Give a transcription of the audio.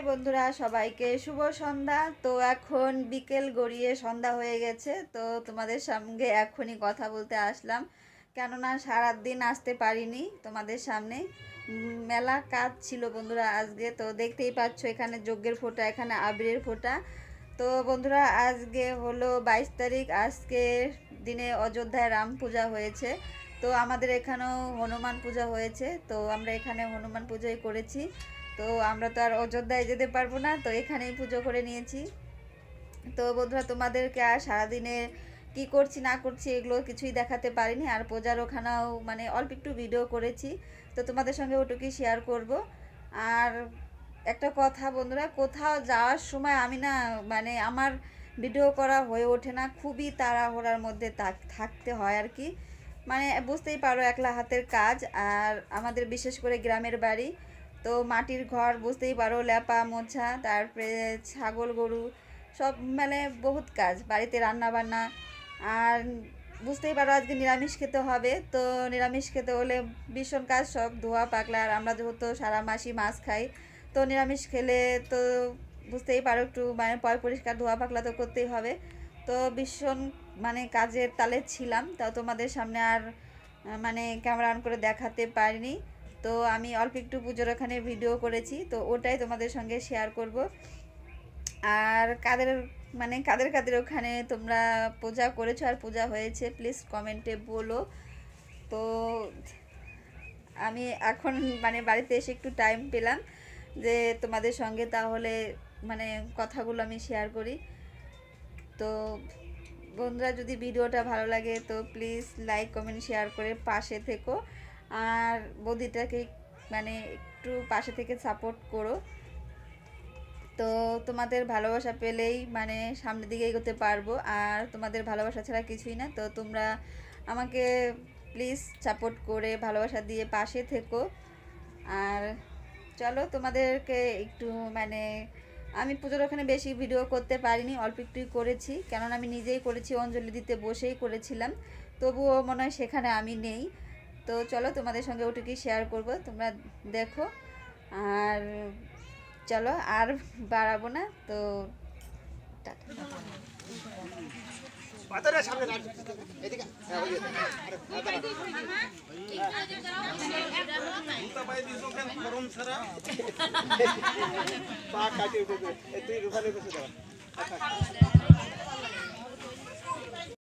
High বন্ধুরা, সবাইকে শুভ সন্ধ্যা। তো এখন বিকেল গড়িয়ে সন্ধ্যা হয়ে গেছে। তো তোমাদের সঙ্গে এখনই কথা বলতে আসলাম, কেননা সারাদিন আসতে পারিনি তোমাদের সামনে। মেলা কাজ ছিল বন্ধুরা আজকে। তো দেখতেই পাচ্ছ এখানে যজ্ঞের ফোঁটা, এখানে আবিরের ফোঁটা। তো বন্ধুরা আজকে হলো 22 তারিখ। আজকে দিনে অযোধ্যায় রাম পূজা হয়েছে। তো আমাদের এখানেও হনুমান পূজা হয়েছে। তো আমরা এখানে হনুমান পূজাই করেছি। তো আমরা তো আর অযোধ্যায় যেতে পারবো না, তো এখানেই পুজো করে নিয়েছি। তো বন্ধুরা তোমাদেরকে আর সারাদিনে কি করছি না করছি এগুলো কিছুই দেখাতে পারিনি। আর পূজার ওখানেও মানে অল্প একটু ভিডিও করেছি, তো তোমাদের সঙ্গে ওটুকুই শেয়ার করব। আর একটা কথা বন্ধুরা, কোথাও যাওয়ার সময় আমি না মানে আমার ভিডিও করা হয়ে ওঠে না, খুবই তাড়াহুড়ার মধ্যে থাকতে হয় আর কি। মানে বুঝতেই পারো একলা হাতের কাজ। আর আমাদের বিশেষ করে গ্রামের বাড়ি, তো মাটির ঘর, বুঝতেই পারো ল্যাপা মোছা, তারপরে ছাগল গরু সব মানে বহুত কাজ, বাড়িতে রান্না বান্না। আর বুঝতেই পারো আজকে নিরামিষ খেতে হবে। তো নিরামিষ খেতে হলে ভীষণ কাজ, সব ধোয়া পাকলা। আর আমরা যেহেতু সারা মাসই মাছ খাই, তো নিরামিষ খেলে তো বুঝতেই পারো একটু মানে পরিষ্কার ধোয়া পাকলা তো করতেই হবে। তো ভীষণ মানে কাজের তালে ছিলাম, তাও তোমাদের সামনে আর মানে ক্যামেরা অন করে দেখাতে পারিনি। তো আমি অল্প একটু পুজোর ওখানে ভিডিও করেছি, তো ওটাই তোমাদের সঙ্গে শেয়ার করব। আর কাদের কাদের ওখানে তোমরা পূজা করেছো আর পূজা হয়েছে প্লিজ কমেন্টে বলো। তো আমি এখন মানে বাড়িতে এসে একটু টাইম পেলাম যে তোমাদের সঙ্গে তাহলে মানে কথাগুলো আমি শেয়ার করি। তো বন্ধুরা যদি ভিডিওটা ভালো লাগে তো প্লিজ লাইক কমেন্ট শেয়ার করে পাশে থেকো। আর বৌদিটাকে মানে একটু পাশে থেকে সাপোর্ট করো। তো তোমাদের ভালোবাসা পেলেই মানে সামনের দিকে এগোতে পারবো। আর তোমাদের ভালোবাসা ছাড়া কিছুই না। তো তোমরা আমাকে প্লিজ সাপোর্ট করে ভালোবাসা দিয়ে পাশে থেকো। আর চলো তোমাদেরকে একটু মানে আমি পুজোর ওখানে বেশি ভিডিও করতে পারিনি, অল্প একটুই করেছি, কেননা আমি নিজেই করেছি, অঞ্জলি দিতে বসেই করেছিলাম। তবুও মনে হয় সেখানে আমি নেই। তো চলো তোমাদের সঙ্গে ওটুকুই শেয়ার করব, তোমরা দেখো। আর চলো আর বাড়াবো না, তো পা কাটিয়ে তুই